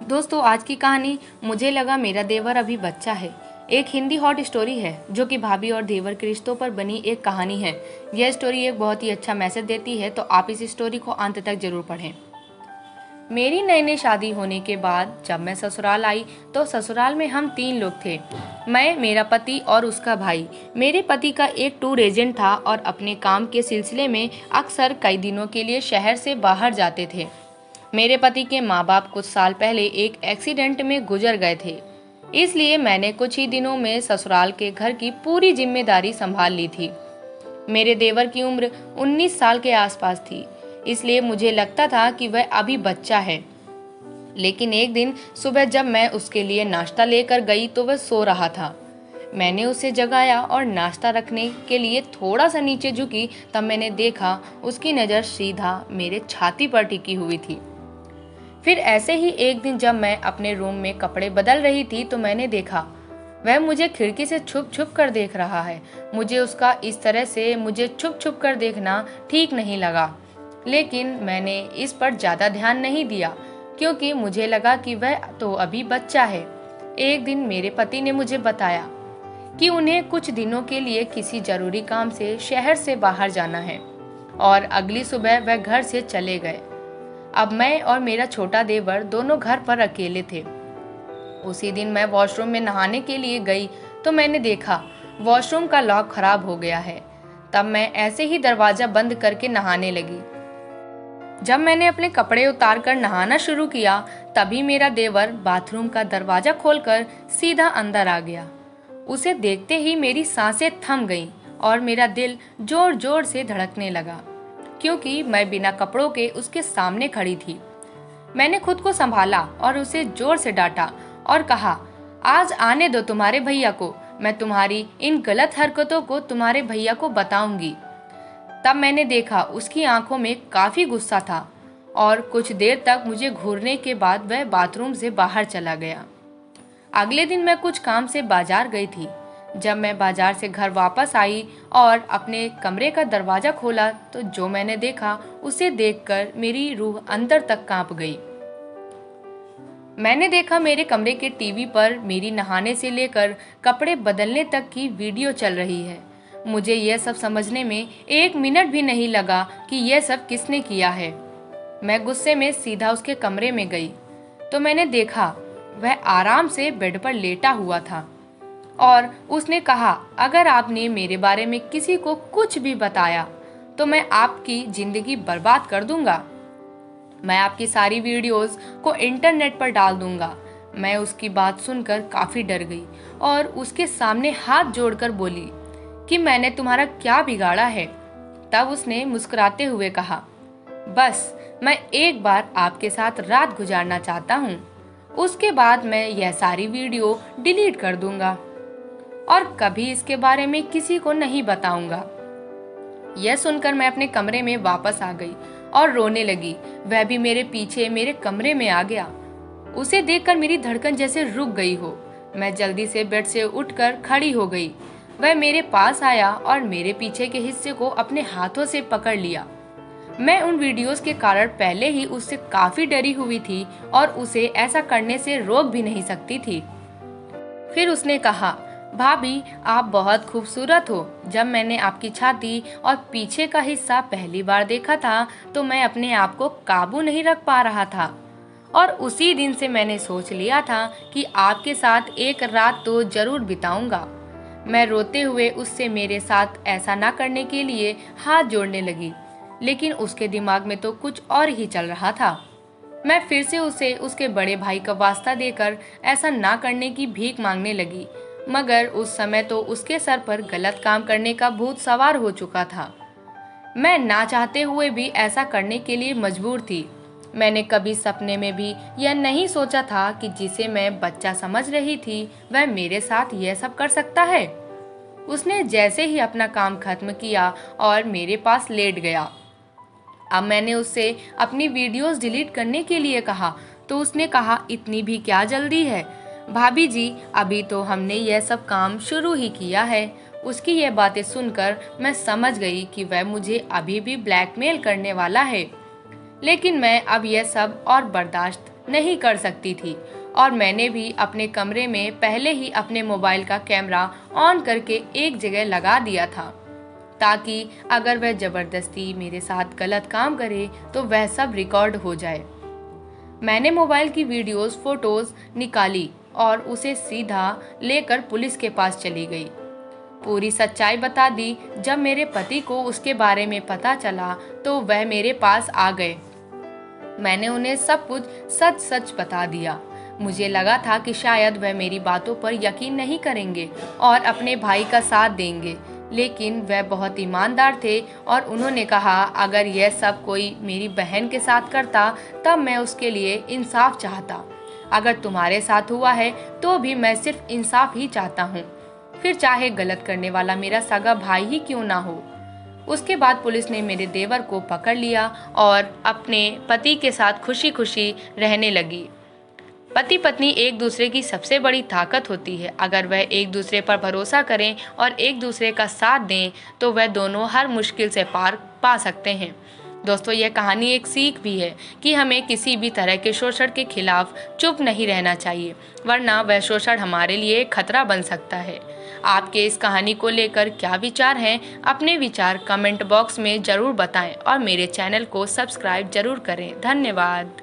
दोस्तों, आज की कहानी मुझे लगा मेरा देवर अभी बच्चा है। एक हिंदी हॉट स्टोरी है जो कि भाभी और देवर के रिश्तों पर बनी एक कहानी है। यह स्टोरी एक बहुत ही अच्छा मैसेज देती है, तो आप इस स्टोरी को अंत तक जरूर पढ़ें। मेरी नई नई शादी होने के बाद जब मैं ससुराल आई तो ससुराल में हम 3 लोग थे। मैं, मेरा पति और उसका भाई। मेरे पति का एक टूर एजेंट था और अपने काम के सिलसिले में अक्सर कई दिनों के लिए शहर से बाहर जाते थे। मेरे पति के माँ बाप कुछ साल पहले एक एक्सीडेंट में गुजर गए थे, इसलिए मैंने कुछ ही दिनों में ससुराल के घर की पूरी जिम्मेदारी संभाल ली थी। मेरे देवर की उम्र 19 साल के आसपास थी, इसलिए मुझे लगता था कि वह अभी बच्चा है। लेकिन एक दिन सुबह जब मैं उसके लिए नाश्ता लेकर गई तो वह सो रहा था। मैंने उसे जगाया और नाश्ता रखने के लिए थोड़ा सा नीचे झुकी, तब मैंने देखा उसकी नज़र सीधा मेरे छाती पर टिकी हुई थी। फिर ऐसे ही एक दिन जब मैं अपने रूम में कपड़े बदल रही थी तो मैंने देखा वह मुझे खिड़की से छुप छुप कर देख रहा है। मुझे उसका इस तरह से मुझे छुप छुप कर देखना ठीक नहीं लगा, लेकिन मैंने इस पर ज़्यादा ध्यान नहीं दिया क्योंकि मुझे लगा कि वह तो अभी बच्चा है। एक दिन मेरे पति ने मुझे बताया कि उन्हें कुछ दिनों के लिए किसी जरूरी काम से शहर से बाहर जाना है और अगली सुबह वह घर से चले गए। अब मैं और मेरा छोटा देवर दोनों घर पर अकेले थे। उसी दिन मैं वॉशरूम में नहाने के लिए गई तो मैंने देखा वॉशरूम का लॉक खराब हो गया है। तब मैं ऐसे ही दरवाजा बंद करके नहाने लगी। जब मैंने अपने कपड़े उतार कर नहाना शुरू किया तभी मेरा देवर बाथरूम का दरवाजा खोलकर सीधा अंदर आ गया। उसे देखते ही मेरी सांसें थम गईं और मेरा दिल जोर जोर से धड़कने लगा क्योंकि मैं बिना कपड़ों के उसके सामने खड़ी थी। मैंने खुद को संभाला और उसे जोर से डांटा और कहा, आज आने दो तुम्हारे भैया को, मैं तुम्हारी इन गलत हरकतों को तुम्हारे भैया को बताऊंगी। तब मैंने देखा उसकी आंखों में काफी गुस्सा था और कुछ देर तक मुझे घूरने के बाद वह बाथरूम से बाहर चला गया। अगले दिन मैं कुछ काम से बाजार गई थी। जब मैं बाजार से घर वापस आई और अपने कमरे का दरवाजा खोला तो जो मैंने देखा उसे देखकर मेरी रूह अंदर तक कांप गई। मैंने देखा मेरे कमरे के टीवी पर मेरी नहाने से लेकर कपड़े बदलने तक की वीडियो चल रही है। मुझे यह सब समझने में 1 मिनट भी नहीं लगा कि यह सब किसने किया है। मैं गुस्से में सीधा उसके कमरे में गई तो मैंने देखा वह आराम से बेड पर लेटा हुआ था और उसने कहा, अगर आपने मेरे बारे में किसी को कुछ भी बताया तो मैं आपकी जिंदगी बर्बाद कर दूंगा। मैं आपकी सारी वीडियोस को इंटरनेट पर डाल दूंगा। मैं उसकी बात सुनकर काफी डर गई और उसके सामने हाथ जोड़कर बोली कि मैंने तुम्हारा क्या बिगाड़ा है। तब उसने मुस्कुराते हुए कहा, बस मैं एक बार आपके साथ रात गुजारना चाहता हूँ, उसके बाद मैं यह सारी वीडियो डिलीट कर दूंगा और कभी इसके बारे में किसी को नहीं बताऊंगा। यह सुनकर मैं अपने कमरे में वापस आ गई और रोने लगी। वह भी मेरे पीछे मेरे कमरे में आ गया। उसे देखकर मेरी धड़कन जैसे रुक गई हो। मैं जल्दी से बेड से उठकर खड़ी हो गई। वह मेरे पास आया और मेरे पीछे के हिस्से को अपने हाथों से पकड़ लिया। मैं उन वीडियोस के कारण पहले ही उससे काफी डरी हुई थी और उसे ऐसा करने से रोक भी नहीं सकती थी। फिर उसने कहा, भाभी आप बहुत खूबसूरत हो। जब मैंने आपकी छाती और पीछे का हिस्सा पहली बार देखा था तो मैं अपने आप को काबू नहीं रख पा रहा था और उसी दिन से मैंने सोच लिया था कि आपके साथ एक रात तो जरूर बिताऊंगा। मैं रोते हुए उससे मेरे साथ ऐसा ना करने के लिए हाथ जोड़ने लगी, लेकिन उसके दिमाग में तो कुछ और ही चल रहा था। मैं फिर से उसे उसके बड़े भाई का वास्ता देकर ऐसा ना करने की भीख मांगने लगी, मगर उस समय तो उसके सर पर गलत काम करने का भूत सवार हो चुका था। मैं ना चाहते हुए भी ऐसा करने के लिए मजबूर थी। मैंने कभी सपने में भी यह नहीं सोचा था कि जिसे मैं बच्चा समझ रही थी वह मेरे साथ यह सब कर सकता है। उसने जैसे ही अपना काम खत्म किया और मेरे पास लेट गया। अब मैंने उससे अपनी वीडियोस डिलीट करने के लिए कहा तो उसने कहा, इतनी भी क्या जल्दी है भाभी जी, अभी तो हमने यह सब काम शुरू ही किया है। उसकी यह बातें सुनकर मैं समझ गई कि वह मुझे अभी भी ब्लैकमेल करने वाला है, लेकिन मैं अब यह सब और बर्दाश्त नहीं कर सकती थी और मैंने भी अपने कमरे में पहले ही अपने मोबाइल का कैमरा ऑन करके एक जगह लगा दिया था ताकि अगर वह ज़बरदस्ती मेरे साथ गलत काम करे तो वह सब रिकॉर्ड हो जाए। मैंने मोबाइल की वीडियोस, फोटोज निकाली और उसे सीधा लेकर पुलिस के पास चली गई। पूरी सच्चाई बता दी। जब मेरे पति को उसके बारे में पता चला तो वह मेरे पास आ गए। मैंने उन्हें सब कुछ सच सच बता दिया। मुझे लगा था कि शायद वह मेरी बातों पर यकीन नहीं करेंगे और अपने भाई का साथ देंगे, लेकिन वह बहुत ईमानदार थे और उन्होंने कहा अगर यह सब कोई मेरी बहन के साथ करता तब मैं उसके लिए इंसाफ चाहता। अगर तुम्हारे साथ हुआ है तो भी मैं सिर्फ इंसाफ ही चाहता हूँ, फिर चाहे गलत करने वाला मेरा सगा भाई ही क्यों ना हो। उसके बाद पुलिस ने मेरे देवर को पकड़ लिया और अपने पति के साथ खुशी खुशी रहने लगी। पति पत्नी एक दूसरे की सबसे बड़ी ताकत होती है। अगर वह एक दूसरे पर भरोसा करें और एक दूसरे का साथ दें तो वह दोनों हर मुश्किल से पार पा सकते हैं। दोस्तों, यह कहानी एक सीख भी है कि हमें किसी भी तरह के शोषण के खिलाफ चुप नहीं रहना चाहिए, वरना वह शोषण हमारे लिए खतरा बन सकता है। आपके इस कहानी को लेकर क्या विचार हैं? अपने विचार कमेंट बॉक्स में ज़रूर बताएं और मेरे चैनल को सब्सक्राइब जरूर करें। धन्यवाद।